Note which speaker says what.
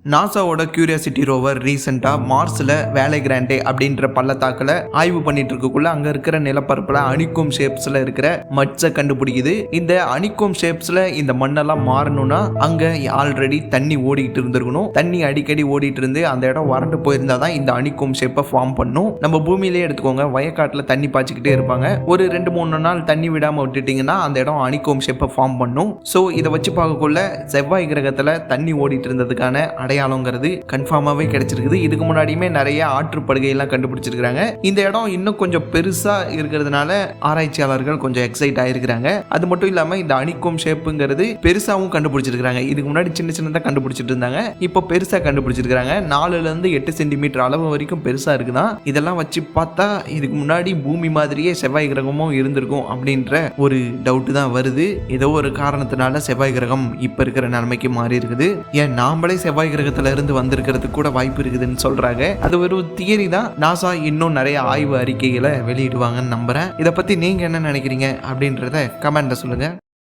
Speaker 1: நாசாவோட curiosity rover ரீசெண்டா மார்ஸ்ல வேலை Grande அப்படின்ற பள்ளத்தாக்குல ஆய்வு பண்ணிட்டு இருக்கக்குள்ள அங்க இருக்கிற நிலப்பரப்புல அனிகோம் ஷேப்ஸ்ல இருக்கிற மட்ஸை கண்டுபிடிக்குது. இந்த அனிகோம் ஷேப்ஸ்ல இந்த மண்ணெல்லாம் மாறணும்னா அங்க ஆல்ரெடி தண்ணி ஓடிட்டு இருந்திருக்கணும். தண்ணி அடிக்கடி ஓடிட்டு இருந்து அந்த இடம் வறண்டு போயிருந்தாதான் இந்த அனிகோம் ஷேப்பை ஃபார்ம் பண்ணும். நம்ம பூமியிலே எடுத்துக்கோங்க, வயக்காட்டுல தண்ணி பாய்ச்சிக்கிட்டே இருப்பாங்க. ஒரு 2-3 நாள் தண்ணி விடாம விட்டுட்டீங்கன்னா அந்த இடம் அனிகோம் ஷேப்பை ஃபார்ம் பண்ணும். ஸோ இதை வச்சு பார்க்கக்குள்ள செவ்வாய் கிரகத்துல தண்ணி ஓடிட்டு இருந்ததுக்கான அடையாளங்கிறது கன்ஃபார்மாவே கிடைச்சிருக்குது. இதுக்கு முன்னாடியுமே நிறைய ஆற்றுப்படுகை எல்லாம் கண்டுபிடிச்சிருக்காங்க. இந்த இடம் இன்னும் கொஞ்சம் பெருசா இருக்கிறதுனால ஆராய்ச்சியாளர்கள் கொஞ்சம் எக்ஸைட் ஆயிருக்கிறாங்க. அது மட்டும் இல்லாம இந்த அனிகோம் ஷேப்புங்கிறது பெருசாவும் கண்டுபிடிச்சிருக்காங்க. இதுக்கு முன்னாடி சின்ன சின்னதா கண்டுபிடிச்சிட்டு இருந்தாங்க, இப்போ பெருசா கண்டுபிடிச்சிருக்காங்க. 4-8 சென்டிமீட்டர் அளவு வரைக்கும் பெருசா இருக்குதான். இதெல்லாம் வச்சு பார்த்தா இதுக்கு முன்னாடி பூமி மாதிரியே செவ்வாய் கிரகமும் இருந்திருக்கும் அப்படின்ற ஒரு டவுட் தான் வருது. ஏதோ ஒரு காரணத்தினால செவ்வாய் கிரகம் இப்ப இருக்கிற நிலைமைக்கு மாறி இருக்குது. ஏன் நாமளே செவ்வாய் கிரகத்துல இருந்து வந்திருக்கிறதுக்கு கூட வாய்ப்பு இருக்குதுன்னு சொல்றாங்க. அது ஒரு தியரி தான். நாசா இன்னும் நிறைய ஆய்வு அறிக்கைகளை வெளியிடுவாங்கன்னு நம்புறேன். இதை பத்தி நீங்க என்ன நினைக்கிறீங்க அப்படின்றத கமெண்ட்ல சொல்லுங்க.